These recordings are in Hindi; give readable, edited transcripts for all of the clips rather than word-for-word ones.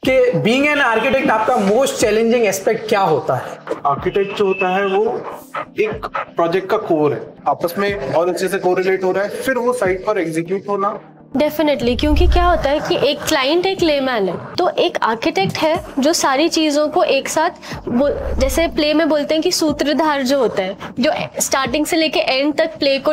कि बीइंग एन आर्किटेक्ट आपका मोस्ट चैलेंजिंग एस्पेक्ट क्या होता है? आर्किटेक्ट जो होता है वो एक प्रोजेक्ट का कोर है, आपस में और अच्छे से कोरिलेट हो रहा है, फिर वो साइट पर एग्जीक्यूट होना। डेफिनेटली, क्योंकि क्या होता है कि एक क्लाइंट एक लेमैन है, तो एक आर्किटेक्ट है जो सारी चीज़ों को एक साथ, जैसे प्ले में बोलते हैं कि सूत्रधार जो होता है, जो स्टार्टिंग से लेके एंड तक प्ले को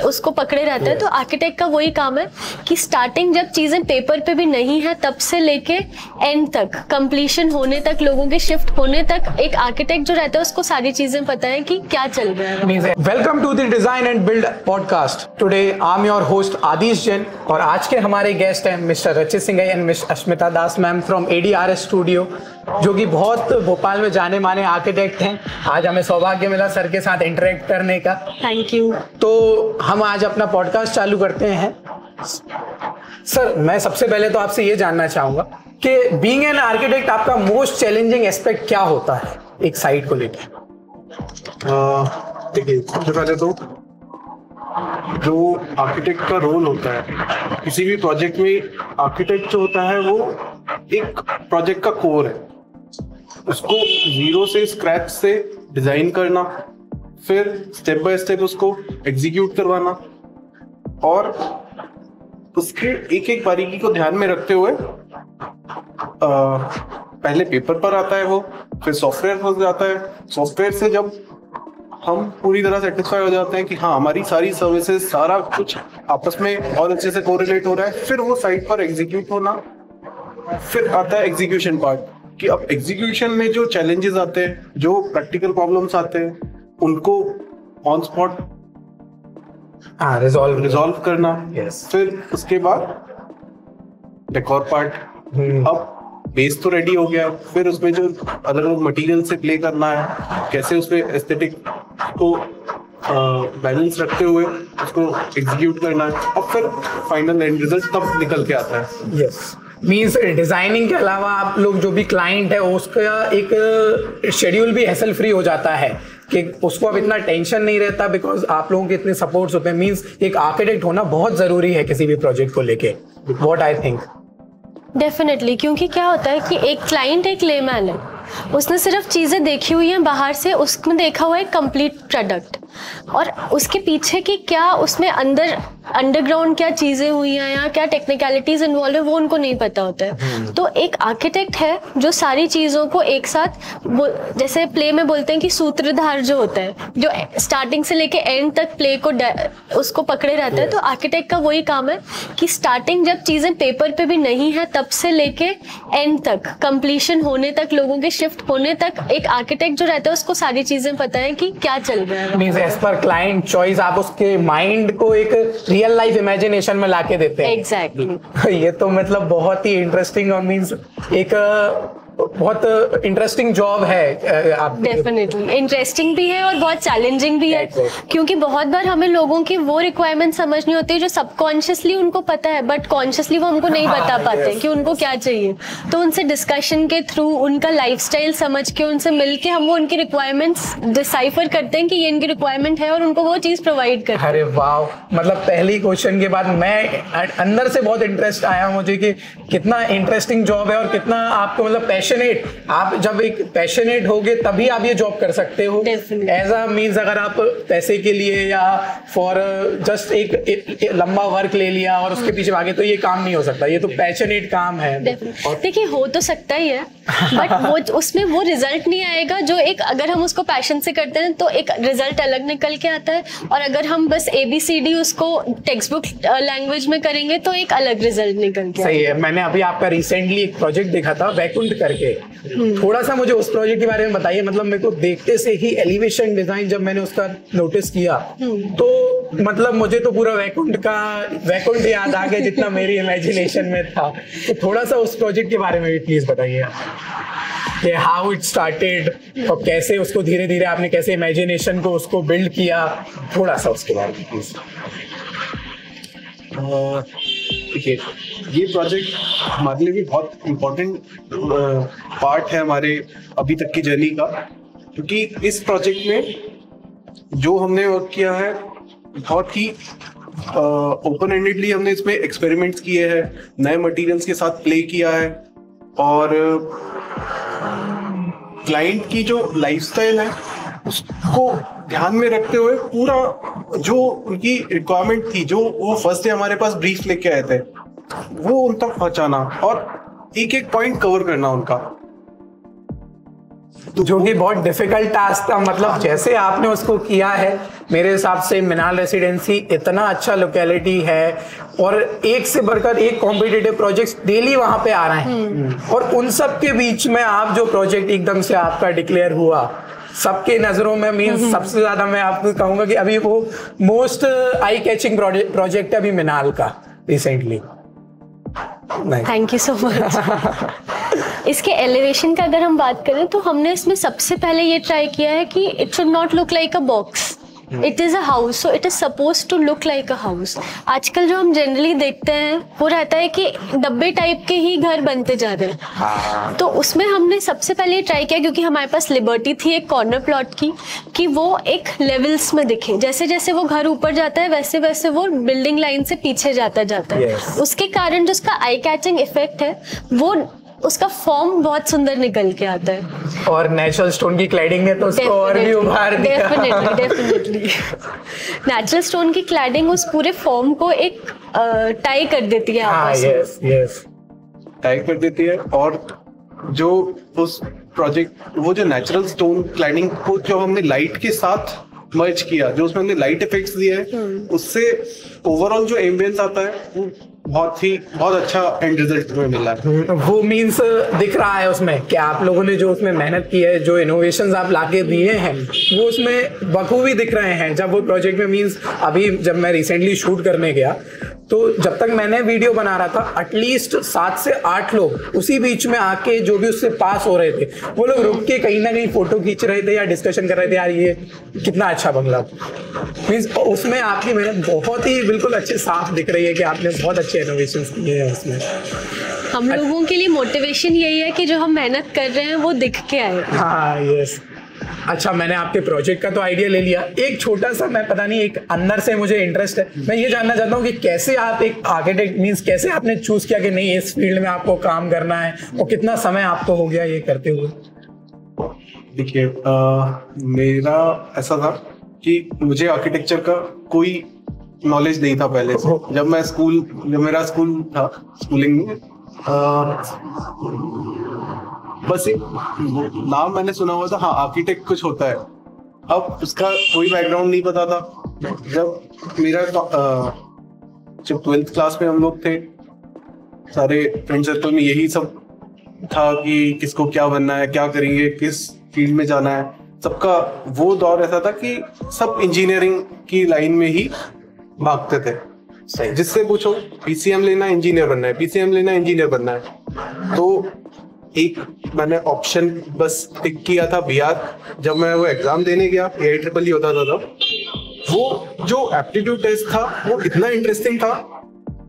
उसको पकड़े रहता है। तो आर्किटेक्ट का वही काम है कि स्टार्टिंग जब चीज़ें पेपर पे भी नहीं है तब से लेके एंड तक, कंप्लीशन होने तक, लोगों के शिफ्ट होने तक, एक आर्किटेक्ट जो रहता है उसको सारी चीज़ें पता है कि क्या चल रहा है। Welcome to the design and build podcast. Today I am your host Aadish Jain और आज के हमारे गेस्ट हैं mister Rachit Singh and miss Ashmita Das ma'am from ADRS studio, जो कि बहुत भोपाल में जाने माने आर्किटेक्ट हैं। आज हमें सौभाग्य मिला सर के साथ इंटरेक्ट करने का। Thank you. तो हम आज अपना पॉडकास्ट चालू करते हैं। सर, मैं सबसे पहले तो आपसे ये जानना चाहूँगा कि बीइंग एन आर्किटेक्ट आपका मोस्ट चैलेंजिंग एस्पेक्ट क्या होता है एक साइट को लेकर? देखिए, सबसे पहले तो जो आर्किटेक्ट का रोल होता है किसी भी प्रोजेक्ट में, आर्किटेक्ट जो होता है वो एक प्रोजेक्ट का कोर है, उसको जीरो से, स्क्रैच से डिजाइन करना, फिर स्टेप बाय स्टेप उसको एग्जीक्यूट करवाना और उसके एक एक बारीकी को ध्यान में रखते हुए पहले पेपर पर आता है वो, फिर सॉफ्टवेयर पर जाता है। सॉफ्टवेयर से जब हम पूरी तरह सेटिस्फाई हो जाते हैं कि हाँ हमारी सारी सर्विसेज, सारा कुछ आपस में और अच्छे से कोरिलेट हो रहा है, फिर वो साइट पर एग्जीक्यूट होना। फिर आता है एग्जीक्यूशन पार्ट, कि अब एग्जीक्यूशन में जो चैलेंजेस आते हैं, जो प्रैक्टिकल प्रॉब्लम्स आते हैं, उनको ऑन स्पॉट रिजॉल्व करना। फिर उसके बाद डेकोर पार्ट, अब बेस तो रेडी हो गया, फिर उसमें जो अलग अलग मटेरियल से प्ले करना है, कैसे उसमें एस्थेटिक को बैलेंस रखते हुए उसको एग्जीक्यूट करना है, और फिर फाइनल एंड रिजल्ट तब निकल के आता है। यस, मीन्स डिजाइनिंग के अलावा आप लोग जो भी क्लाइंट है उसका एक शेड्यूल भी हैसल फ्री हो जाता है कि उसको अब इतना टेंशन नहीं रहता, बिकॉज आप लोगों के इतने सपोर्ट्स होते हैं। मीन्स एक आर्किटेक्ट होना बहुत जरूरी है किसी भी प्रोजेक्ट को लेके, व्हाट आई थिंक। डेफिनेटली, क्योंकि क्या होता है कि एक क्लाइंट एक लेमैन है, उसने सिर्फ चीज़ें देखी हुई हैं बाहर से, उसमें देखा हुआ है कंप्लीट प्रोडक्ट, और उसके पीछे की क्या उसमें अंडरग्राउंड क्या चीज़ें हुई हैं या क्या टेक्निकलिटीज इन्वॉल्व है वो उनको नहीं पता होता है। तो एक आर्किटेक्ट है जो सारी चीज़ों को एक साथ, जैसे प्ले में बोलते हैं कि सूत्रधार जो होता है, जो स्टार्टिंग से लेके एंड तक प्ले को उसको पकड़े रहता है। तो आर्किटेक्ट का वही काम है कि स्टार्टिंग जब चीज़ें पेपर पे भी नहीं है तब से लेके एंड तक, कंप्लीशन होने तक, लोगों के शिफ्ट होने तक, एक आर्किटेक्ट जो रहता है उसको सारी चीज़ें पता है कि क्या चल रहा है। एज पर क्लाइंट चॉइस आप उसके माइंड को एक रियल लाइफ इमेजिनेशन में लाके देते हैं। एग्जैक्टली। ये तो मतलब बहुत ही इंटरेस्टिंग और मींस एक बहुत इंटरेस्टिंग जॉब है। आप डेफिनेटली इंटरेस्टिंग भी है और बहुत चैलेंजिंग भी है, क्योंकि बहुत बार हमें लोगों की वो रिक्वायरमेंट समझनी होती है जो सबकॉन्शियसली उनको पता है, बट कॉन्शियसली वो हमको नहीं बता पाते कि उनको क्या चाहिए। तो उनसे डिस्कशन के थ्रू, उनका लाइफस्टाइल समझ के, उनसे मिलके हम वो उनकी रिक्वायरमेंट्स डिसाइफर करते हैं कि ये इनकी रिक्वायरमेंट है और उनको वो चीज प्रोवाइड करते हैं। अरे वाह, मतलब पहली क्वेश्चन के बाद मैं अंदर से बहुत इंटरेस्ट आया मुझे कि कितना इंटरेस्टिंग जॉब है और कितना आपको मतलब पैशनेट, आप जब एक पैशनेट होगे तभी आप ये जॉब कर सकते हो। एज अ मीन्स अगर आप पैसे के लिए या फॉर जस्ट एक लंबा वर्क ले लिया और उसके पीछे भागे तो ये काम नहीं हो सकता। ये तो पैशनेट काम है। देखिए, हो तो सकता ही है बट वो उसमें वो रिजल्ट नहीं आएगा जो एक, अगर हम उसको पैशन से करते हैं तो एक रिजल्ट अलग निकल के आता है, और अगर हम बस ABCD उसको टेक्स्ट बुक लैंग्वेज में करेंगे तो एक अलग रिजल्ट निकल के। सही है। मैंने अभी आपका रिसेंटली एक प्रोजेक्ट देखा था वैकुंठ करके, थोड़ा सा मुझे उस प्रोजेक्ट के बारे में बताइए। मतलब मेरे को देखते से ही एलिवेशन डिजाइन जब मैंने उसका नोटिस किया तो मतलब मुझे तो पूरा वैकुंठ याद आ गया जितना मेरी इमेजिनेशन में था। तो थोड़ा सा उस प्रोजेक्ट के बारे में भी प्लीज बताइए कि हाउ इट स्टार्टेड और कैसे उसको धीरे धीरे आपने कैसे इमेजिनेशन को उसको बिल्ड किया, थोड़ा सा उसके बारे में प्लीज। देखिए, ये प्रोजेक्ट हमारे लिए भी बहुत इम्पोर्टेंट पार्ट है हमारे अभी तक की जर्नी का, क्योंकि इस प्रोजेक्ट में जो हमने वर्क किया है बहुत ही ओपन एंडेडली हमने इसमें एक्सपेरिमेंट्स किए हैं, नए मटेरियल्स के साथ प्ले किया है और क्लाइंट की जो लाइफस्टाइल है उसको ध्यान में रखते हुए पूरा जो उनकी रिक्वायरमेंट थी, जो वो फर्स्ट डे हमारे पास ब्रीफ लेके आए थे, वो उन तक पहुंचाना और एक एक पॉइंट कवर करना उनका, जो कि बहुत डिफिकल्ट टास्क था। मतलब जैसे आपने उसको किया है, मेरे हिसाब से मिनाल रेसिडेंसी इतना अच्छा लोकेलिटी है और एक से बढ़कर एक कॉम्पिटिटिव प्रोजेक्ट्स डेली वहां पे आ रहे हैं, और उन सब के बीच में आप जो प्रोजेक्ट एकदम से आपका डिक्लेयर हुआ सबके नजरों में, मीन्स सबसे ज्यादा मैं आपको कहूंगा कि अभी वो मोस्ट आई कैचिंग प्रोजेक्ट है अभी मिनाल का recently. Thank you so much. इसके एलिवेशन का अगर हम बात करें तो हमने इसमें सबसे पहले ये ट्राई किया है कि it should not look like a box, it is a house, so it is suppose to look like a house. आजकल जो हम जनरली देखते हैं वो रहता है कि डब्बे टाइप के ही घर बनते जा रहे हैं, तो उसमें हमने सबसे पहले ट्राई किया, क्योंकि हमारे पास लिबर्टी थी एक कॉर्नर प्लॉट की, कि वो एक लेवल्स में दिखे, जैसे जैसे वो घर ऊपर जाता है वैसे वैसे वो बिल्डिंग लाइन से पीछे जाता है। उसके कारण जो उसका आई कैचिंग इफेक्ट है वो उसका फॉर्म बहुत सुंदर निकल के आता है, और नेचुरल स्टोन की क्लैडिंग ने तो उसको और भी उभार दिया। डेफिनेटली नेचुरल स्टोन की क्लैडिंग उस पूरे फॉर्म को एक टाई कर देती है आपस में। यस, टाई कर देती है। और जो उस प्रोजेक्ट, वो जो नेचुरल स्टोन क्लैडिंग को जो हमने लाइट के साथ मर्ज किया, जो उसमें हमने लाइट इफेक्ट्स दिए हैं, उससे ओवरऑल जो एम्बियंस आता है वो बहुत अच्छा एंड रिजल्ट में मिला है। वो मीन्स दिख रहा है उसमें कि आप लोगों ने जो उसमें मेहनत की है, जो इनोवेशंस आप लाके दिए हैं, वो उसमें बखूबी दिख रहे हैं। जब वो प्रोजेक्ट में, मीन्स अभी जब मैं रिसेंटली शूट करने गया तो जब तक मैंने वीडियो बना रहा था एटलीस्ट 7 से 8 लोग उसी बीच में आके जो भी उससे पास हो रहे थे, वो लोग रुक के कहीं ना कहीं फोटो खींच रहे थे या डिस्कशन कर रहे थे, यार ये कितना अच्छा बंगला। मीन्स उसमें आपकी मेहनत बहुत ही बिल्कुल अच्छे साफ दिख रही है कि आपने बहुत अच्छे इनोवेशंस किए हैं उसमें। हम लोगों के लिए मोटिवेशन यही है कि जो हम मेहनत कर रहे हैं वो दिख के आए। हाँ, यस। अच्छा, मैंने आपके प्रोजेक्ट का तो आइडिया ले लिया। एक छोटा सा, मैं पता नहीं, एक अंदर से मुझे इंटरेस्ट है, मैं ये जानना चाहता हूँ कि कैसे आप एक आर्किटेक्ट, मींस कैसे आपने चूज किया कि नहीं इस फील्ड में आपको काम करना है, और कितना समय आपको हो गया ये करते हुए? देखिए, मेरा ऐसा था कि मुझे आर्किटेक्चर का कोई नॉलेज नहीं था पहले से। जब मेरा स्कूल था, स्कूलिंग में बस एक नाम मैंने सुना हुआ था, हाँ आर्किटेक्ट कुछ होता है, अब उसका कोई बैकग्राउंड नहीं पता था। जब 12th क्लास में हम लोग थे, सारे फ्रेंड सर्कल में यही सब था कि किसको क्या बनना है, क्या करेंगे, किस फील्ड में जाना है। सबका वो दौर ऐसा था कि सब इंजीनियरिंग की लाइन में ही भागते थे। जिससे पूछो पीसीएम लेना इंजीनियर बनना है, पीसीएम लेना इंजीनियर बनना है। तो एक मैंने ऑप्शन बस टिक किया था बिहार। जब मैं वो एग्जाम देने गया, AIEEE होता था तब, वो जो एप्टीट्यूड टेस्ट था वो इतना इंटरेस्टिंग था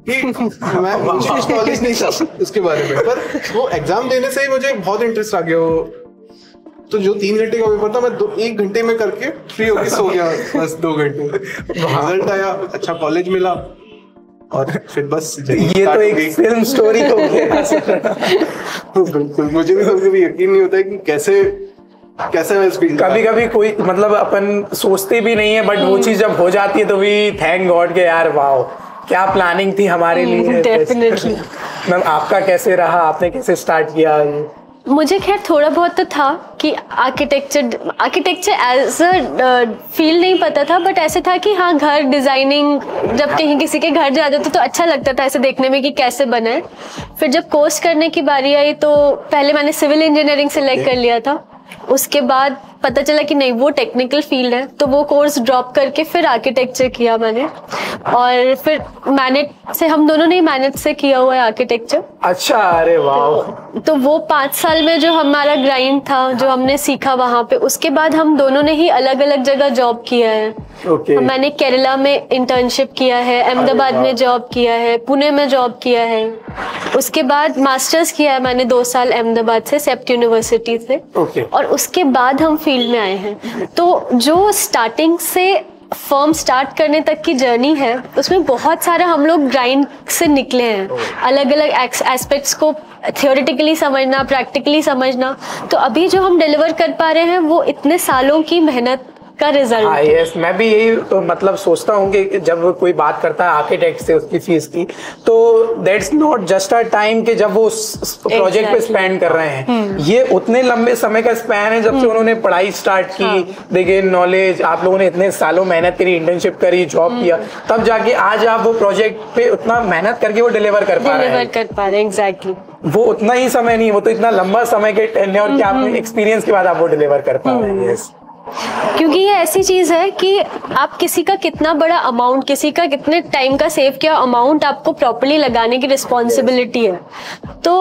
कि मैं कुछ नॉलेज नहीं था उसके बारे में, पर वो एग्जाम देने से ही मुझे बहुत इंटरेस्ट आ गया। तो जो 3 घंटे का पेपर था, मैं 1 घंटे में करके फ्री होकर सो गया बस 2 घंटे। रिजल्ट आया, अच्छा कॉलेज मिला, और फिर बस ये तो एक फिल्म स्टोरी हो गया। बिल्कुल, मुझे भी कभी यकीन नहीं होता है कि कैसे मैं कभी कोई, मतलब अपन सोचते भी नहीं है, बट वो चीज जब हो जाती है तो भी थैंक गॉड के यार वाओ क्या प्लानिंग थी हमारे लिए। डेफिनेटली। मैम, आपका कैसे रहा, आपने कैसे स्टार्ट किया? मुझे खैर थोड़ा बहुत तो था कि आर्किटेक्चर एज अ फील्ड नहीं पता था, बट ऐसे था कि हाँ घर डिजाइनिंग, जब कहीं किसी के घर जाते तो अच्छा लगता था ऐसे देखने में कि कैसे बना है। फिर जब कोर्स करने की बारी आई तो पहले मैंने सिविल इंजीनियरिंग सेलेक्ट कर लिया था, उसके बाद पता चला कि नहीं वो टेक्निकल फील्ड है, तो वो कोर्स ड्रॉप करके फिर आर्किटेक्चर किया मैंने। और फिर मैनेज से, हम दोनों ने मैनेज से किया हुआ है आर्किटेक्चर। अच्छा, अरे वाह। तो वो 5 साल में जो हमारा ग्राइंड था, जो हमने सीखा वहाँ पे, उसके बाद हम दोनों ने ही अलग अलग जगह जॉब किया है। मैंने केरला में इंटर्नशिप किया है, अहमदाबाद में जॉब किया है, पुणे में जॉब किया है। उसके बाद मास्टर्स किया है मैंने 2 साल अहमदाबाद से, सेप्ट यूनिवर्सिटी से। और उसके बाद हम फील्ड में आए हैं। तो जो स्टार्टिंग से फर्म स्टार्ट करने तक की जर्नी है, उसमें बहुत सारा हम लोग ग्राइंड से निकले हैं, अलग अलग एस्पेक्ट्स को थियोरेटिकली समझना, प्रैक्टिकली समझना। तो अभी जो हम डिलीवर कर पा रहे हैं वो इतने सालों की मेहनत का रिजल्ट। हाँ यस, मैं भी यही तो मतलब सोचता हूँ कि जब कोई बात करता है आर्किटेक्ट से उसकी फीस की, तो that's not just a time कि जब वो प्रोजेक्ट पे स्पेंड कर रहे हैं, ये उतने लंबे समय का स्पैन है जब से उन्होंने पढ़ाई स्टार्ट की, दे गेन नॉलेज, आप लोगों ने इतने सालों मेहनत करी, इंटर्नशिप करी, जॉब किया, तब जाके आज आप वो प्रोजेक्ट पे उतना मेहनत करके वो डिलीवर कर पा रहे हैं। एग्जैक्टली। वो उतना ही समय नहीं, वो तो इतना लंबा समय के टेन्योर के आपने एक्सपीरियंस के बाद आप वो डिलीवर कर पा रहे हैं। यस, क्योंकि ये ऐसी चीज है कि आप किसी का कितना बड़ा अमाउंट, किसी का कितने टाइम का सेव किया अमाउंट आपको प्रॉपर्ली लगाने की रिस्पॉन्सिबिलिटी है। तो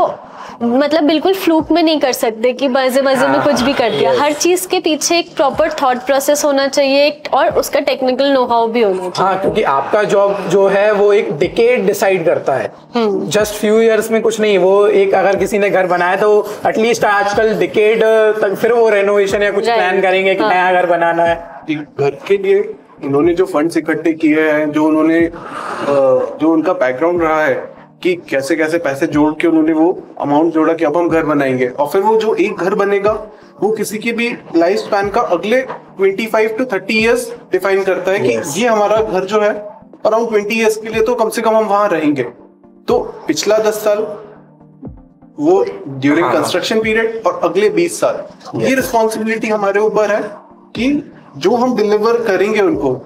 मतलब बिल्कुल फ्लूक में नहीं कर सकते कि मजे मजे में कुछ भी कर दिया। हर चीज के पीछे एक प्रॉपर थॉट प्रोसेस होना चाहिए और उसका टेक्निकल नो हाउ भी होना चाहिए। हाँ, क्योंकि आपका जॉब जो है वो एक डिकेड डिसाइड करता है, जस्ट फ्यू इयर्स में कुछ नहीं। वो एक अगर किसी ने घर बनाया तो एटलीस्ट आजकल डिकेड तक फिर वो रेनोवेशन या कुछ प्लान करेंगे कि नया घर बनाना है। घर के लिए उन्होंने जो फंड्स इकट्ठे किए हैं, जो उन्होंने जो उनका बैकग्राउंड रहा है कि कैसे कैसे पैसे जोड़ के उन्होंने वो अमाउंट जोड़ा कि अब हम घर बनाएंगे, और फिर वो जो एक घर बनेगा वो किसी की भी लाइफ स्पैन का अगले 25 to 30 इयर्स डिफाइन करता है कि ये हमारा घर जो है अराउंड 20 इयर्स के लिए तो कम से कम हम वहां रहेंगे। तो पिछला 10 साल वो ड्यूरिंग कंस्ट्रक्शन पीरियड और अगले 20 साल ये रिस्पॉन्सिबिलिटी हमारे ऊपर है कि जो हम डिलीवर करेंगे उनको,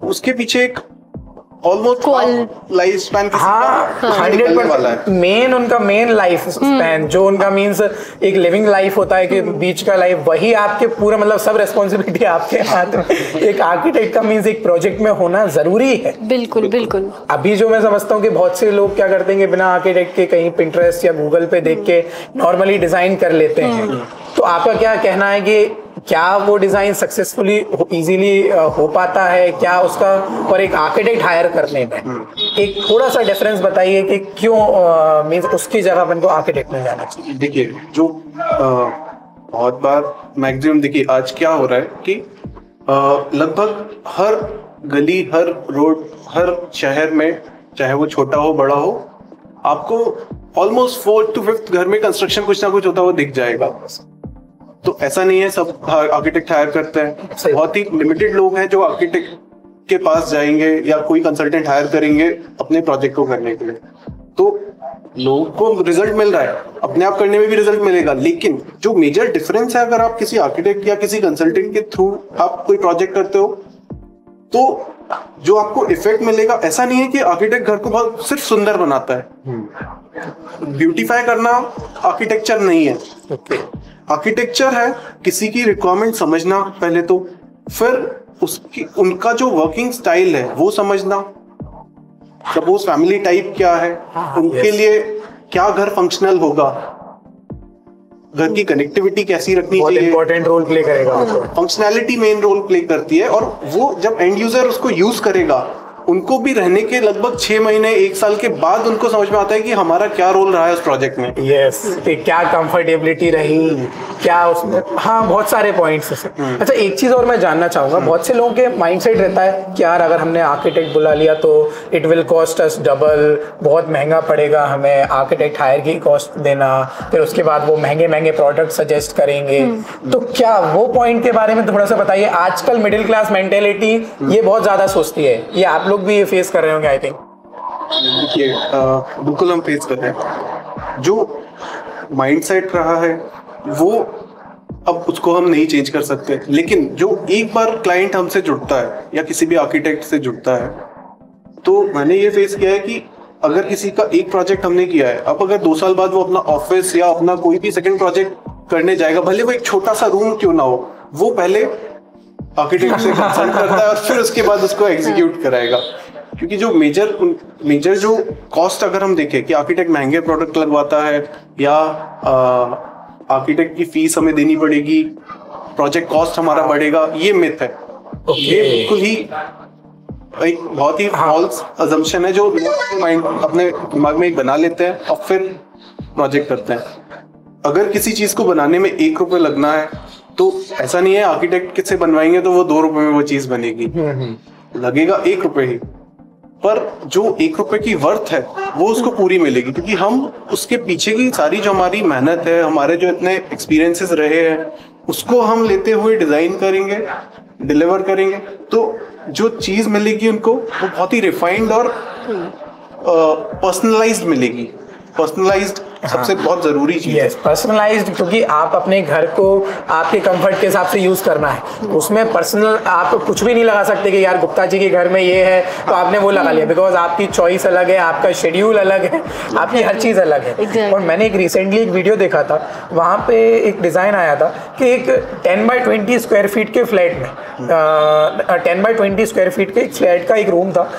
उसके पीछे एक ऑलमोस्ट लाइफ स्पैन मेन उनका मेन लाइफ स्पैन जो उनका मीन्स एक लिविंग लाइफ होता है कि बीच का लाइफ, वही आपके पूरा मतलब सब रेस्पॉन्सिबिलिटी आपके हाथ में। एक आर्किटेक्ट का मीन्स एक प्रोजेक्ट में होना जरूरी है। बिल्कुल बिल्कुल। अभी जो मैं समझता हूँ कि बहुत से लोग क्या करते हैं कि बिना आर्किटेक्ट के कहीं पिंटरेस्ट या गूगल पे देख के नॉर्मली डिजाइन कर लेते हैं। तो आपका क्या कहना है कि क्या वो डिजाइन सक्सेसफुली इजीली हो पाता है क्या उसका, और एक आर्किटेक्ट हायर करने में एक थोड़ा सा डिफरेंस बताइए कि क्यों मींस उसकी जगह अपन को आर्किटेक्ट में जाना चाहिए। देखिए, जो बहुत बार मैक्सिमम देखिए आज क्या हो रहा है कि लगभग हर गली, हर रोड, हर शहर में, चाहे वो छोटा हो बड़ा हो, आपको ऑलमोस्ट 4th to 5th घर में कंस्ट्रक्शन कुछ ना कुछ होता हुआ दिख जाएगा। तो ऐसा नहीं है सब आर्किटेक्ट हायर करते हैं, बहुत ही लिमिटेड लोग हैं जो आर्किटेक्ट के पास जाएंगे या कोई कंसल्टेंट हायर करेंगे अपने प्रोजेक्ट को करने के लिए। तो लोगों को रिजल्ट मिल रहा है, अपने आप करने में भी रिजल्ट मिलेगा, लेकिन जो मेजर डिफरेंस है अगर आप किसी आर्किटेक्ट या किसी कंसल्टेंट के थ्रू आप कोई प्रोजेक्ट करते हो तो जो आपको इफेक्ट मिलेगा, ऐसा नहीं है कि आर्किटेक्ट घर को बहुत सिर्फ सुंदर बनाता है। ब्यूटीफाई करना आर्किटेक्चर नहीं है। आर्किटेक्चर है किसी की रिक्वायरमेंट समझना पहले तो, फिर उसकी उनका जो वर्किंग स्टाइल है वो समझना, सपोज फैमिली टाइप क्या है, उनके लिए क्या घर फंक्शनल होगा, घर की कनेक्टिविटी कैसी रखनी चाहिए, इंपॉर्टेंट रोल प्ले करेगा। फंक्शनैलिटी मेन रोल प्ले करती है, और वो जब एंड यूजर उसको यूज करेगा उनको भी रहने के लगभग 6 महीने 1 साल के बाद उनको समझ में आता है कि हमारा क्या रोल रहा है उस प्रोजेक्ट में। यस, क्या कंफर्टेबिलिटी रही, क्या उसमें, हाँ बहुत सारे पॉइंट्स हैं। अच्छा, एक चीज और मैं जानना चाहूंगा, बहुत से लोगों के माइंडसेट रहता है कि यार अगर हमने आर्किटेक्ट बुला लिया तो it will cost us double, बहुत महंगा पड़ेगा हमें आर्किटेक्ट हायर की कॉस्ट देना, फिर उसके बाद वो महंगे महंगे प्रोडक्ट सजेस्ट करेंगे। तो क्या वो पॉइंट के बारे में थोड़ा सा बताइए। आजकल मिडिल क्लास मेंटेलिटी ये बहुत ज्यादा सोचती है, ये आप लोग भी फेस कर रहे होंगे आई थिंक। देखिए, बिल्कुल हम फेस कर रहे हैं। जो माइंडसेट रहा है वो अब उसको हम नहीं चेंज कर सकते, लेकिन जो एक बार क्लाइंट हमसे जुड़ता है या किसी भी आर्किटेक्ट से जुड़ता है, तो मैंने ये फेस किया है कि अगर किसी का एक प्रोजेक्ट हमने किया है, अब अगर 2 साल बाद वो अपना ऑफिस या अपना कोई भी सेकंड प्रोजेक्ट करने जाएगा, भले वो एक छोटा सा रूम क्यों ना हो, वो पहले आर्किटेक्ट से कंसल्ट करता है और फिर उसके बाद उसको एग्जीक्यूट कराएगा। क्योंकि जो मेजर जो कॉस्ट अगर हम देखें कि आर्किटेक्ट महंगे प्रोडक्ट लगवाता है या आर्किटेक्ट की फीस हमें देनी पड़ेगी, प्रोजेक्ट कॉस्ट हमारा बढ़ेगा, ये मिथ है। ये बिल्कुल ही एक बहुत ही फॉल्स अजम्पशन है जो लोग अपने दिमाग में एक बना लेते हैं और फिर प्रोजेक्ट करते हैं। अगर किसी चीज को बनाने में 1 रुपए लगना है तो ऐसा नहीं है आर्किटेक्ट से बनवाएंगे तो वो 2 रुपए में वो चीज बनेगी, लगेगा 1 रुपए ही, पर जो 1 रुपए की वर्थ है वो उसको पूरी मिलेगी, क्योंकि हम उसके पीछे की सारी जो हमारी मेहनत है, हमारे जो इतने एक्सपीरियंसेस रहे हैं, उसको हम लेते हुए डिजाइन करेंगे, डिलीवर करेंगे, तो जो चीज मिलेगी उनको वो बहुत ही रिफाइंड और पर्सनलाइज्ड मिलेगी। पर्सनलाइज्ड सबसे बहुत जरूरी चीज है। पर्सनलाइज्ड, क्योंकि आप अपने घर को आपके कंफर्ट के हिसाब से यूज करना है, उसमें पर्सनल आप कुछ भी नहीं लगा सकते कि यार गुप्ता जी के घर में ये है तो आपने वो लगा लिया, बिकॉज आपकी चॉइस अलग है, आपका शेड्यूल अलग है, आपकी हर चीज अलग है। और मैंने एक रिसेंटली एक वीडियो देखा था, वहां पे एक डिजाइन आया था कि एक 10x20 स्क्वायर फीट के फ्लैट में 10x20 स्क्वायर फीट के एक फ्लैट का एक रूम था,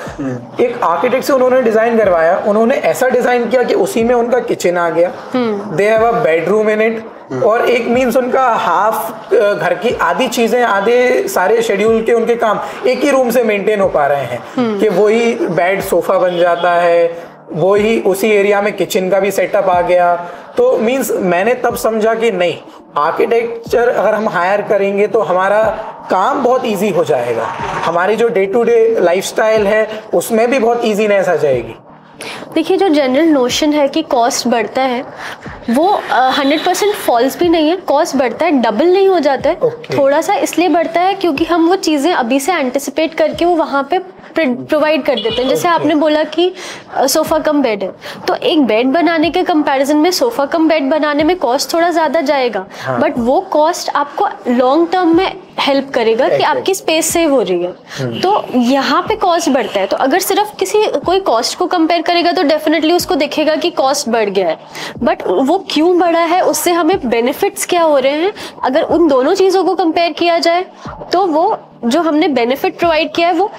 एक आर्किटेक्ट से उन्होंने डिजाइन करवाया, उन्होंने ऐसा डिजाइन किया कि उसी में उनका किचन आ गया, they have a bedroom in it, और एक मीन्स उनका हाफ घर की आधी चीजें, आधे सारे शेड्यूल के उनके काम एक ही रूम से मेंटेन हो पा रहे हैं, कि वही बेड सोफा बन जाता है, वो ही उसी एरिया में किचन का भी सेटअप आ गया। तो मीन्स मैंने तब समझा कि नहीं, आर्किटेक्चर अगर हम हायर करेंगे तो हमारा काम बहुत इजी हो जाएगा, हमारी जो डे टू डे लाइफस्टाइल है उसमें भी बहुत इजीनेस आ जाएगी। देखिए, जो जनरल नोशन है कि कॉस्ट बढ़ता है वो 100% फॉल्स भी नहीं है। कॉस्ट बढ़ता है, डबल नहीं हो जाता है। थोड़ा सा इसलिए बढ़ता है क्योंकि हम वो चीज़ें अभी से एंटिसिपेट करके वो वहाँ पे प्रोवाइड कर देते हैं। जैसे आपने बोला कि सोफ़ा कम बेड है, तो एक बेड बनाने के कंपैरिजन में सोफ़ा कम बेड बनाने में कॉस्ट थोड़ा ज़्यादा जाएगा, बट वो कॉस्ट आपको लॉन्ग टर्म में हेल्प करेगा कि आपकी स्पेस सेव हो रही है। तो यहाँ पे कॉस्ट बढ़ता है। तो अगर सिर्फ कोई कॉस्ट को कंपेयर करेगा तो डेफिनेटली उसको दिखेगा कि कॉस्ट बढ़ गया है, बट वो क्यों बढ़ा है, उससे हमें बेनिफिट्स क्या हो रहे हैं, अगर उन दोनों चीज़ों को कंपेयर किया जाए तो वो जो हमने बेनिफिट प्रोवाइड किया है वो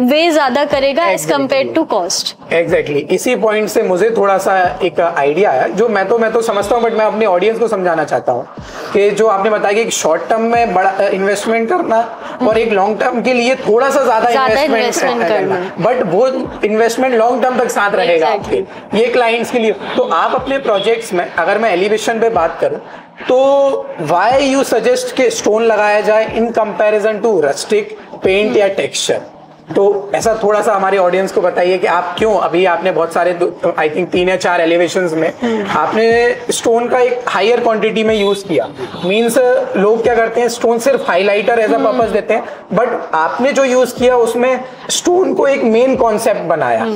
वे ज्यादा करेगा as compare to cost. Exactly, इसी पॉइंट से मुझे थोड़ा सा एक आइडिया आया, जो मैं तो समझता हूँ, बट मैं अपने ऑडियंस को समझाना चाहता हूँ कि जो आपने बताया कि एक शॉर्ट टर्म में बड़ा इन्वेस्टमेंट करना और एक लॉन्ग टर्म के लिए थोड़ा सा ज्यादा इन्वेस्टमेंट करना, बट वो इन्वेस्टमेंट लॉन्ग टर्म तक साथ रहेगा आपके, ये क्लाइंट्स के लिए। तो आप अपने प्रोजेक्ट्स में, अगर मैं एलिवेशन पे बात करूँ, तो व्हाई यू सजेस्ट के स्टोन लगाया जाए in comparison to rustic paint या टेक्सचर? तो ऐसा थोड़ा सा हमारे ऑडियंस को बताइए कि आप क्यों, अभी आपने बहुत सारे आई थिंक 3 या 4 एलिवेशंस में आपने स्टोन का एक हायर क्वांटिटी में यूज किया। मींस लोग क्या करते हैं, स्टोन सिर्फ हाइलाइटर एज अ पर्पस देते हैं, बट आपने जो यूज किया उसमें स्टोन को एक मेन कॉन्सेप्ट बनाया।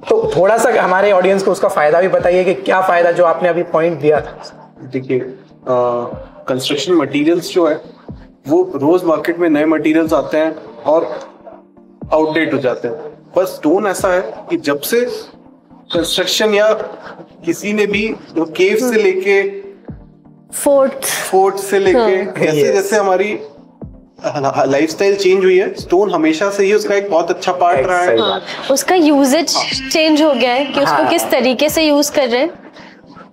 तो थोड़ा सा हमारे ऑडियंस को उसका फायदा भी बताइए कि क्या फायदा जो आपने अभी पॉइंट दिया था। देखिए, कंस्ट्रक्शन मटेरियल्स जो है वो रोज मार्केट में नए मटेरियल्स आते हैं और आउटडेट हो जाते हैं, पर स्टोन ऐसा है कि जब से कंस्ट्रक्शन या किसी ने भी केव से लेके फोर्ट से लेके जैसे जैसे हमारी लाइफस्टाइल चेंज हुई है, स्टोन हमेशा से ही उसका एक बहुत अच्छा पार्ट रहा है। उसका यूजेज चेंज हो गया है कि उसको किस तरीके से यूज कर रहे हैं,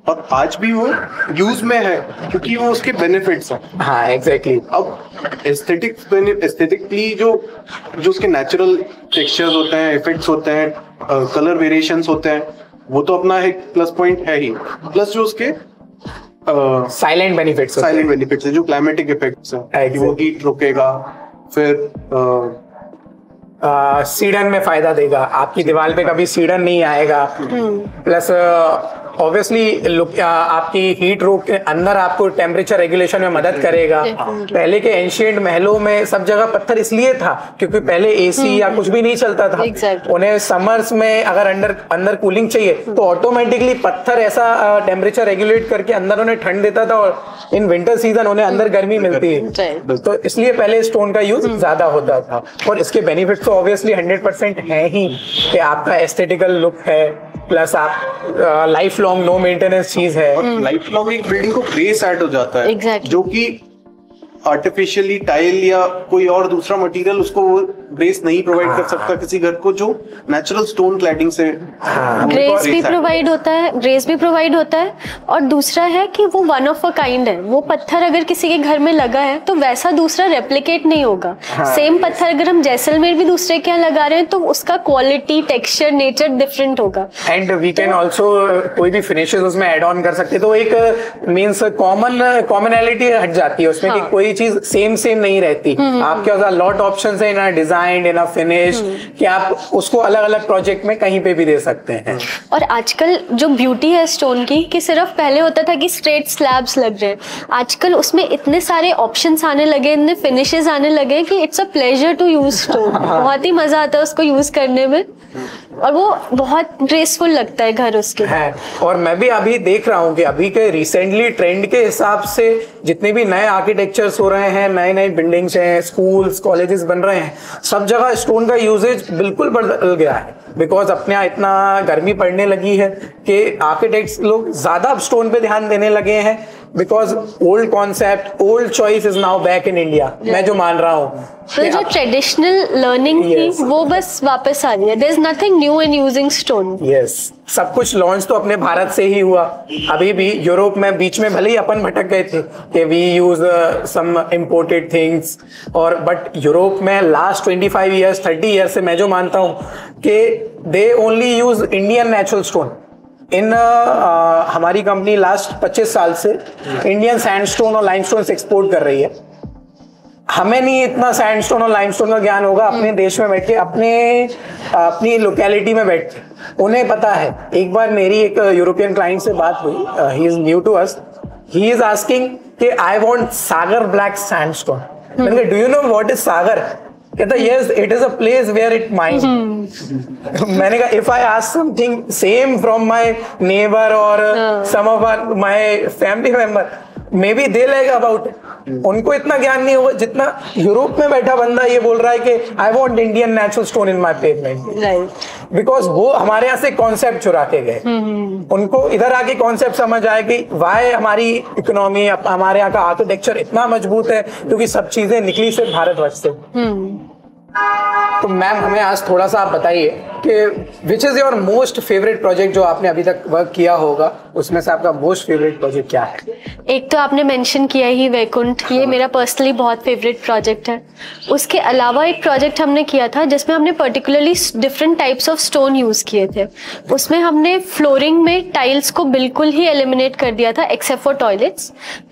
और आज भी वो यूज में है क्योंकि वो उसके बेनिफिट्स हैं। हाँ, एग्जैक्टली। अब एस्थेटिकली जो उसके नेचुरल टेक्सचर्स होते हैं, इफेक्ट्स होते हैं, कलर वेरिएशंस होते हैं, वो तो अपना एक प्लस पॉइंट है ही, प्लस जो उसके साइलेंट बेनिफिट्स है, जो क्लाइमेटिक इफेक्ट्स हैं, वो हीट रोकेगा, फिर सीडन में फायदा देगा, आपकी दीवार पे कभी सीडन नहीं आएगा, प्लस ऑब्वियसली आपकी हीट रोक के अंदर आपको टेम्परेचर रेगुलेशन में मदद करेगा। पहले के एंशिएंट महलों में सब जगह पत्थर इसलिए था क्योंकि पहले एसी या कुछ भी नहीं चलता था। उन्हें समर्स में अगर अंदर कूलिंग चाहिए तो ऑटोमेटिकली पत्थर ऐसा टेम्परेचर रेगुलेट करके अंदर उन्हें ठंड देता था, और इन विंटर सीजन उन्हें अंदर गर्मी मिलती है। तो इसलिए पहले स्टोन का यूज ज्यादा होता था, और इसके बेनिफिट तो ऑब्वियसली 100% है ही कि आपका एस्थेटिकल लुक है, प्लस आप लाइफ लॉन्ग नो मेंटेनेंस चीज है, और लाइफ लॉन्ग एक बिल्डिंग को ग्रेस ऐड हो जाता है, जो कि आर्टिफिशियली टाइल या कोई और दूसरा मटेरियल उसको ग्रेस नहीं प्रोवाइड कर सकता किसी घर को, जो नेचुरल स्टोन क्लैडिंग से ग्रेस भी प्रोवाइड होता है। और दूसरा है कि वो वन ऑफ अ काइंड है। वो पत्थर अगर किसी के घर में लगा है तो वैसा दूसरा रेप्लिकेट नहीं होगा। सेम पत्थर अगर हम जैसलमेर भी दूसरे के यहाँ लगा रहे हैं तो उसका क्वालिटी, टेक्सचर, नेचर डिफरेंट होगा। एंड वी कैन ऑल्सो कोई भी फिनिशेस उसमें एड ऑन कर सकते, तो एक मीन्स कॉमनैलिटी हट जाती है उसमें कि कोई चीज सेम नहीं रहती। आपके पास लॉट ऑप्शंस है इन डिजाइन डिजाइन इनफ फिनिश कि आप उसको अलग अलग प्रोजेक्ट में कहीं पे भी दे सकते हैं। और आजकल जो ब्यूटी है स्टोन की कि सिर्फ पहले होता था कि स्ट्रेट स्लैब्स लग रहे हैं, आजकल उसमें इतने सारे ऑप्शंस आने लगे, इतने फिनिशेस आने लगे कि it's a pleasure to use stone. बहुत ही मजा आता है उसको यूज करने में और वो बहुत ग्रेसफुल लगता है घर उसके है। और मैं भी अभी देख रहा हूँ कि अभी के रिसेंटली ट्रेंड के हिसाब से जितने भी नए आर्किटेक्चर्स हो रहे हैं, नए नए बिल्डिंग्स हैं, स्कूल्स कॉलेजेस बन रहे हैं, सब जगह स्टोन का यूजेज बिल्कुल बदल गया है। बिकॉज अपने यहाँ इतना गर्मी पड़ने लगी है कि आर्किटेक्ट्स लोग ज्यादा अब स्टोन पे ध्यान देने लगे हैं। Because old concept, old choice is now back in India, मैं जो मान रहा हूँ। तो जो ट्रेडिशनल लर्निंग थी वो बस वापस आ रही है। There is nothing new in using stone. Yes, सब कुछ लॉन्च तो अपने भारत से ही हुआ। अभी भी यूरोप में बीच में भले ही अपन भटक गए थे कि we use some imported things, और बट यूरोप में लास्ट 25 ईयर्स 30 ईयर्स से मैं जो मानता हूँ कि they only use Indian natural stone. हमारी कंपनी लास्ट 25 साल से इंडियन सैंडस्टोन और लाइमस्टोन एक्सपोर्ट कर रही है। हमें नहीं इतना सैंडस्टोन और लाइमस्टोन का ज्ञान होगा अपने देश में बैठ के, अपनी लोकेलिटी में बैठ के उन्हें पता है। एक बार मेरी एक यूरोपियन क्लाइंट से बात हुई, he is new to us, he is asking कि I want Sagar black sandstone. मैंने कहा, do you know what is Sagar? कहता yes, it is a place where it mind. मैंने कहा if I ask something same from my neighbour और some of my family member, may be they like about. उनको इतना ज्ञान नहीं होगा जितना यूरोप में बैठा बंदा ये बोल रहा है कि I want Indian natural stone in my pavement, because वो हमारे यहाँ से कॉन्सेप्ट चुरा के गए। उनको इधर आके कॉन्सेप्ट समझ आए कि वाई हमारी इकोनॉमी, हमारे यहाँ का आर्किटेक्चर इतना मजबूत है क्योंकि सब चीजें निकली सिर्फ भारतवर्ष से। तो मैम हमें आज थोड़ा सा आप बताइए कि which is your most favourite project जो आपने अभी तक वर्क किया होगा, उसमें से आपका मोस्ट फेवरेट प्रोजेक्ट क्या है? एक तो आपने मेंशन किया ही वैकुंठ, ये मेरा पर्सनली बहुत फेवरेट प्रोजेक्ट है। उसके अलावा एक प्रोजेक्ट हमने किया था जिसमें हमने particularly different types of stone use किए थे। उसमें हमने फ्लोरिंग में टाइल्स को बिल्कुल ही एलिमिनेट कर दिया था एक्सेप्ट फॉर टॉयलेट्स।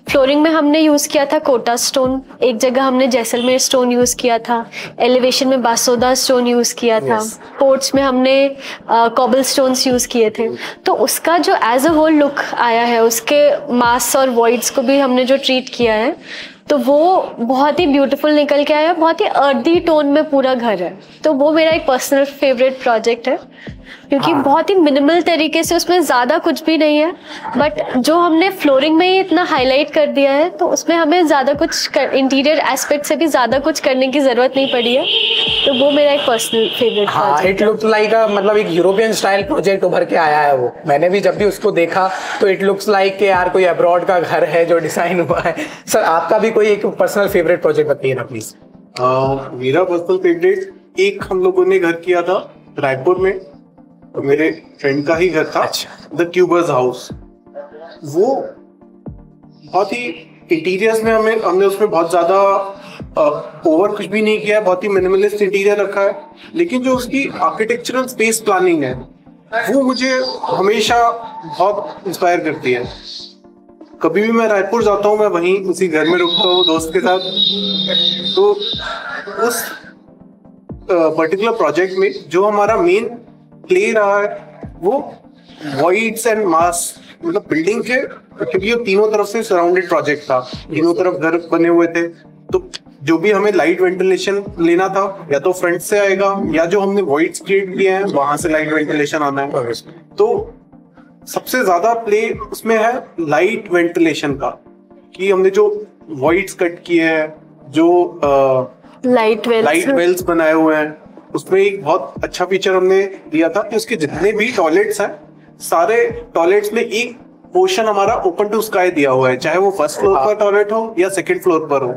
फ्लोरिंग में हमने यूज किया था कोटा स्टोन, एक जगह हमने जैसलमेर स्टोन यूज किया था, एलिवेशन में बासोदा स्टोन यूज किया था, पोर्ट्स में हमने कॉबल स्टोन्स यूज किए थे। तो उसका जो एज अ होल लुक आया है, उसके मास और वॉइड्स को भी हमने जो ट्रीट किया है, तो वो बहुत ही ब्यूटीफुल निकल के आया। बहुत ही अर्दी टोन में पूरा घर है, तो वो मेरा एक पर्सनल फेवरेट प्रोजेक्ट है क्योंकि बहुत ही मिनिमल तरीके से, उसमें ज़्यादा कुछ भी नहीं है, बट जो हमने फ्लोरिंग में ही इतना हाईलाइट कर दिया है तो उसमें हमें ज़्यादा कुछ इंटीरियर एस्पेक्ट से भी ज़्यादा कुछ करने की ज़रूरत नहीं पड़ी है। तो वो मेरा एक personal favourite project. It looks like मतलब एक यूरोपियन स्टाइल प्रोजेक्ट उभर के आया है वो। मैंने भी जब भी उसको देखा तो इट लुक्स लाइक कि यार कोई अब्रॉड का घर है जो डिजाइन हुआ है। सर आपका भी कोई एक पर्सनल फेवरेट प्रोजेक्ट बताइए ना प्लीज। मेरा पर्सनल फेवरेट एक हम लोगों ने घर किया था रायपुर में, तो मेरे फ्रेंड का ही घर था, द क्यूबर्स हाउस। वो बहुत ही इंटीरियर्स में हमने उसमें बहुत ज्यादा ओवर कुछ भी नहीं किया है, बहुत ही मिनिमलिस्ट इंटीरियर रखा है, लेकिन जो उसकी आर्किटेक्चरल स्पेस प्लानिंग है वो मुझे हमेशा बहुत इंस्पायर करती है। कभी भी मैं रायपुर जाता हूँ, मैं वहीं उसी घर में रुकता हूँ दोस्त के साथ। तो उस पर्टिकुलर प्रोजेक्ट में जो हमारा मेन प्ले रहा है वो वॉइड्स एंड मास, मतलब बिल्डिंग के, क्योंकि ये तीनों तरफ से सराउंडेड प्रोजेक्ट था, तीनों तरफ घर बने हुए थे, तो जो भी हमें लाइट वेंटिलेशन लेना था या तो फ्रंट से आएगा या जो हमने वॉइड्स क्रिएट किए हैं वहां से लाइट वेंटिलेशन आना है। तो सबसे ज्यादा प्ले उसमें है लाइट वेंटिलेशन का, कि हमने जो वॉइड्स कट किए हैं, जो लाइट वेल्स बनाए हुए हैं, उसमें एक बहुत अच्छा फीचर हमने दिया था कि उसके जितने भी टॉयलेट्स हैं, सारे टॉयलेट्स में एक पोर्शन हमारा ओपन टू स्काई दिया हुआ है, चाहे वो फर्स्ट फ्लोर पर टॉयलेट हो या सेकंड फ्लोर पर हो।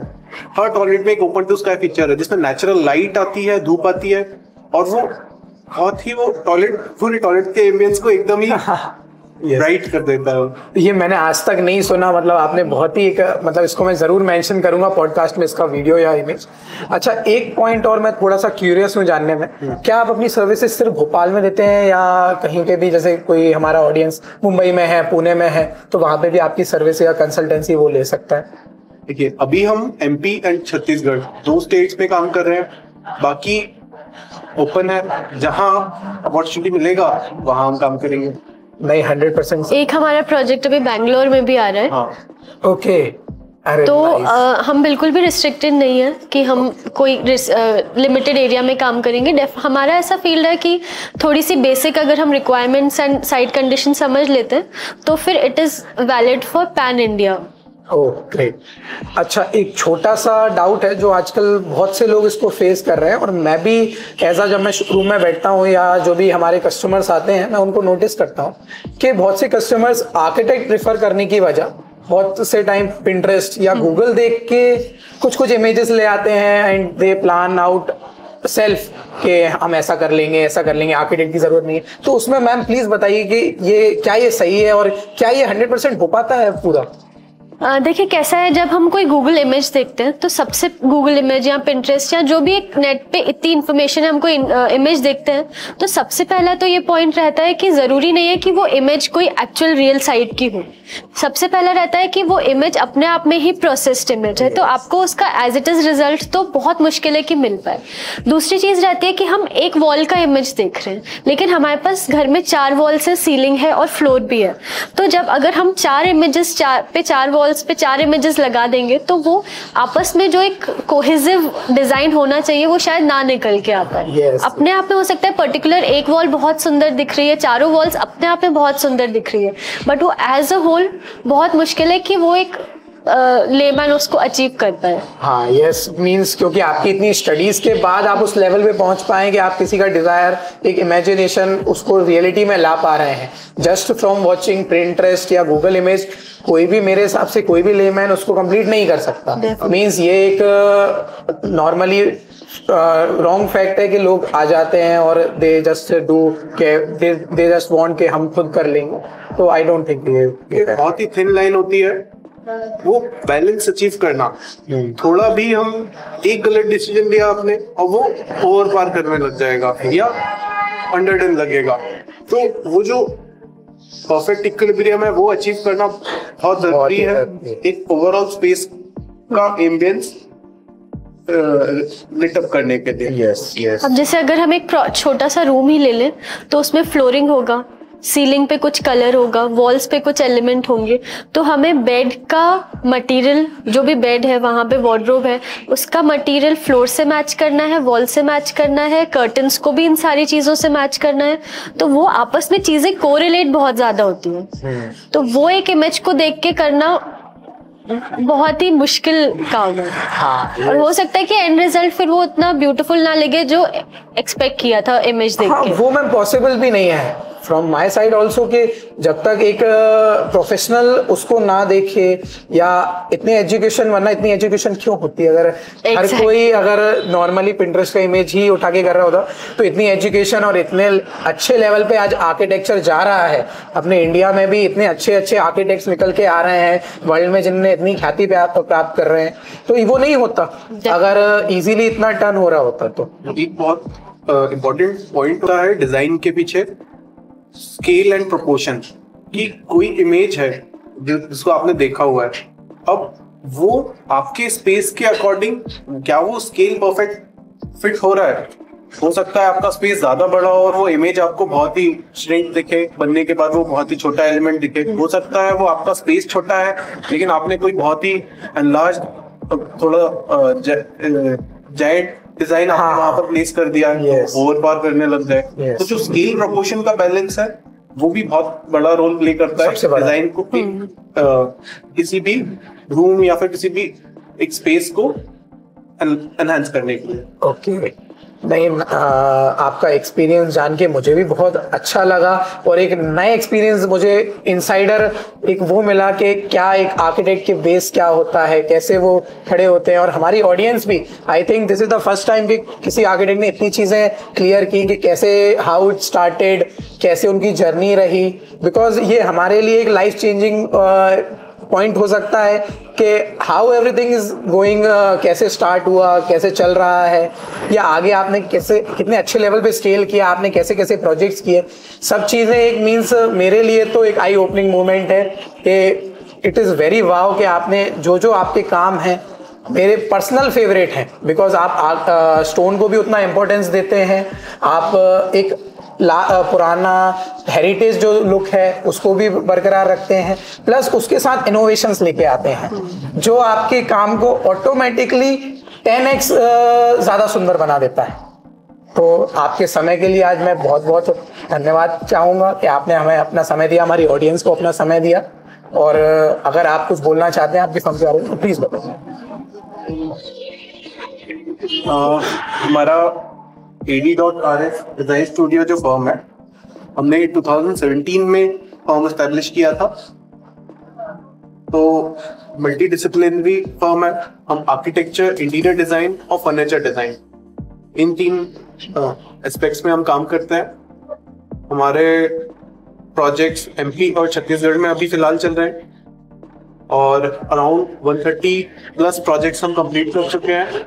हर टॉयलेट में एक ओपन टू स्काई फीचर है जिसमें नेचुरल लाइट आती है, धूप आती है, और वो बहुत ही वो टॉयलेट, पूरी टॉयलेट के एम्बियंस को एकदम ही ब्राइट कर देता है। ये मैंने आज तक नहीं सुना, मतलब आपने बहुत ही एक, मतलब इसको मैं जरूर मेंशन करूंगा पॉडकास्ट में, इसका वीडियो या इमेज। अच्छा, एक पॉइंट और मैं थोड़ा सा क्यूरियस हूँ जानने में, क्या आप अपनी सर्विसेज सिर्फ भोपाल में देते हैं या कहीं पे भी, जैसे कोई हमारा ऑडियंस मुंबई में है, पुणे में है, तो वहां पे भी आपकी सर्विस या कंसल्टेंसी वो ले सकता है? देखिए, अभी हम MP एंड छत्तीसगढ़ 2 स्टेट्स में काम कर रहे हैं। बाकी ओपन है, जहाँ अपॉर्चुनिटी मिलेगा वहाँ हम काम करेंगे। नहीं 100%। एक हमारा प्रोजेक्ट अभी बैंगलोर में भी आ रहा है। हाँ ओके। अरे तो nice। हम बिल्कुल भी रिस्ट्रिक्टेड नहीं है कि हम कोई लिमिटेड एरिया में काम करेंगे। हमारा ऐसा फील्ड है कि थोड़ी सी बेसिक अगर हम रिक्वायरमेंट्स एंड साइट कंडीशन समझ लेते हैं तो फिर it is valid for pan India. Oh great. अच्छा, एक छोटा सा डाउट है जो आजकल बहुत से लोग इसको फेस कर रहे हैं, और मैं भी ऐसा जब मैं रूम में बैठता हूँ या जो भी हमारे कस्टमर्स आते हैं मैं उनको नोटिस करता हूँ कि बहुत से कस्टमर्स आर्किटेक्ट प्रेफर करने की वजह बहुत से टाइम पिंटरेस्ट या गूगल देख के कुछ इमेजेस ले आते हैं and they plan out self के हम ऐसा कर लेंगे आर्किटेक्ट की जरूरत नहीं है। तो उसमें मैम प्लीज बताइए कि ये सही है और क्या ये 100% हो पाता है पूरा? देखिए कैसा है, जब हम कोई गूगल इमेज देखते हैं तो सबसे गूगल इमेज या पिंटरेस्ट या जो भी एक नेट पे इतनी इन्फॉर्मेशन है, हमको इमेज देखते हैं तो सबसे पहला तो ये पॉइंट रहता है कि ज़रूरी नहीं है कि वो इमेज कोई एक्चुअल रियल साइट की हो। सबसे पहला रहता है कि वो इमेज अपने आप में ही प्रोसेस्ड इमेज है, तो आपको उसका एज इट इज़ रिजल्ट तो बहुत मुश्किल है कि मिल पाए। दूसरी चीज़ रहती है कि हम एक वॉल का इमेज देख रहे हैं लेकिन हमारे पास घर में 4 वॉल्स है, सीलिंग है और फ्लोर भी है। तो जब अगर हम 4 इमेजेस 4 वॉल्स पे 4 इमेजेस लगा देंगे तो वो आपस में जो एक कोहेसिव डिजाइन होना चाहिए वो शायद ना निकल के आता है। Yes. अपने आप में हो सकता है पर्टिकुलर एक वॉल बहुत सुंदर दिख रही है, चारों वॉल्स अपने आप में बहुत सुंदर दिख रही है, बट वो एज अ होल बहुत मुश्किल है कि वो एक लेमैन उसको अचीव कर पाए। हाँ यस, मींस क्योंकि आपकी इतनी स्टडीज के बाद आप उस लेवल पे पहुंच पाए कि आप किसी का डिजायर, एक इमेजिनेशन उसको रियलिटी में ला पा रहे हैं जस्ट फ्रॉम वॉचिंग पिंटरेस्ट या गूगल इमेज। कोई भी मेरे हिसाब से कोई भी लेमैन उसको कंप्लीट नहीं कर सकता। मींस ये एक नॉर्मली रॉन्ग फैक्ट है कि लोग आ जाते हैं और they just do they just want के हम खुद कर लेंगे। तो आई डोंट थिंक ये बहुत ही थिन लाइन होती है वो बैलेंस अचीव करना। थोड़ा भी हम एक गलत डिसीजन लिया आपने और वो ओवर पार करने लग जाएगा या अंडरडन लगेगा। तो वो जो परफेक्ट इक्विलिब्रियम है वो अचीव करना बहुत जरूरी है एक ओवरऑल स्पेस का एम्बियंस लिटअप करने के लिए। Yes yes. अब जैसे अगर हम एक छोटा सा रूम ही ले लें तो उसमें फ्लोरिंग होगा, सीलिंग पे कुछ कलर होगा, वॉल्स पे कुछ एलिमेंट होंगे, तो हमें बेड का मटेरियल, जो भी बेड है वहाँ पे वार्डरोब है, उसका मटेरियल फ्लोर से मैच करना है, वॉल से मैच करना है, कर्टन्स को भी इन सारी चीज़ों से मैच करना है। तो वो आपस में चीज़ें कोरिलेट बहुत ज़्यादा होती हैं। तो वो एक इमेज को देख के करना बहुत ही मुश्किल काम है। हाँ, और हो सकता है कि एंड रिजल्ट फिर वो उतना ब्यूटीफुल ना लगे जो एक्सपेक्ट किया था इमेज देख के। वो मैम पॉसिबल भी नहीं है फ्रॉम माई साइड ऑल्सो कि जब तक एक प्रोफेशनल उसको ना देखे या इतनी एजुकेशन, वरना इतनी एजुकेशन क्यों होती है? अगर हर कोई अगर नॉर्मली पिंटरेस्ट का इमेज ही उठा के कर रहा होता तो इतनी एजुकेशन और इतने अच्छे लेवल पे आज आर्किटेक्चर जा रहा है। अपने इंडिया में भी इतने अच्छे आर्किटेक्ट्स निकल के आ रहे हैं वर्ल्ड में जिनने इतनी ख्याति प्राप्त कर रहे हैं, तो वो नहीं होता अगर इजीली इतना टर्न हो रहा होता। तो एक बहुत इम्पोर्टेंट पॉइंट होता है डिजाइन के पीछे स्केल एंड प्रोपोर्शन की। कोई इमेज है जिसको आपने देखा हुआ है, अब वो आपके स्पेस के अकॉर्डिंग क्या वो स्केल परफेक्ट फिट हो रहा है? हो सकता है आपका स्पेस ज्यादा बड़ा हो और वो इमेज आपको बहुत ही श्रिंक दिखे, बनने के बाद वो बहुत ही छोटा एलिमेंट दिखे। हो सकता है वो आपका स्पेस छोटा है लेकिन आपने कोई बहुत ही एनलार्ज थोड़ा जायंट डिजाइन आपने वहां पर प्लेस कर दिया है, ओवर पार करने लग जाए। तो जो स्केल प्रोपोर्शन का बैलेंस है वो भी बहुत बड़ा रोल प्ले करता है डिजाइन को किसी भी रूम या फिर किसी भी एक स्पेस को एनहांस करने के लिए। ओके नहीं, आपका एक्सपीरियंस जान के मुझे भी बहुत अच्छा लगा और एक नया एक्सपीरियंस मुझे इनसाइडर एक वो मिला कि क्या एक आर्किटेक्ट के बेस क्या होता है, कैसे वो खड़े होते हैं। और हमारी ऑडियंस भी, I think this is the first time कि किसी आर्किटेक्ट ने इतनी चीज़ें क्लियर की कि कैसे हाउ इट स्टार्टेड, कैसे उनकी जर्नी रही। बिकॉज ये हमारे लिए एक लाइफ चेंजिंग पॉइंट हो सकता है कि हाउ एवरीथिंग इज गोइंग, कैसे स्टार्ट हुआ, कैसे चल रहा है, या आगे आपने कैसे कितने अच्छे लेवल पे स्केल किया, आपने कैसे कैसे प्रोजेक्ट्स किए। सब चीज़ें एक मीन्स मेरे लिए तो एक आई ओपनिंग मोमेंट है कि इट इज़ वेरी वाव कि आपने जो आपके काम हैं मेरे पर्सनल फेवरेट हैं, बिकॉज आप स्टोन को भी उतना इम्पोर्टेंस देते हैं, आप एक पुराना हेरिटेज जो लुक है उसको भी बरकरार रखते हैं, प्लस उसके साथ इनोवेशंस लेके आते हैं जो आपके काम को ऑटोमेटिकली 10x ज़्यादा सुंदर बना देता है। तो आपके समय के लिए आज मैं बहुत बहुत धन्यवाद चाहूँगा कि आपने हमें अपना समय दिया, हमारी ऑडियंस को अपना समय दिया। और अगर आप कुछ बोलना चाहते हैं आपके फर्म के बारे में तो प्लीज़ बताइए। हमारा AD.RS डिजाइन स्टूडियो जो फर्म है, हमने 2017 में फर्म एस्टेब्लिश किया था। तो मल्टी डिसिप्लिनरी फर्म है। हम आर्किटेक्चर, इंटीरियर डिजाइन और फर्नीचर डिजाइन, इन 3 एस्पेक्ट्स में हम काम करते हैं। हमारे प्रोजेक्ट्स MP और छत्तीसगढ़ में अभी फिलहाल चल रहे हैं और अराउंड 130 प्लस प्रोजेक्ट्स हम कंप्लीट कर चुके हैं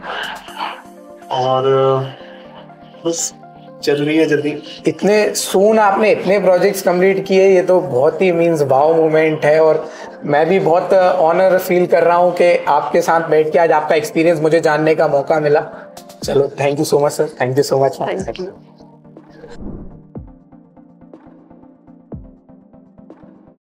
और बस चल रही है जल्दी। इतने सून आपने इतने प्रोजेक्ट्स कंप्लीट किए, ये तो बहुत ही मींस वाओ मोमेंट है। और मैं भी बहुत ऑनर फील कर रहा हूँ कि आपके साथ बैठ के आज आपका एक्सपीरियंस मुझे जानने का मौका मिला। चलो, thank you so much sir, thank you so much. Thank you.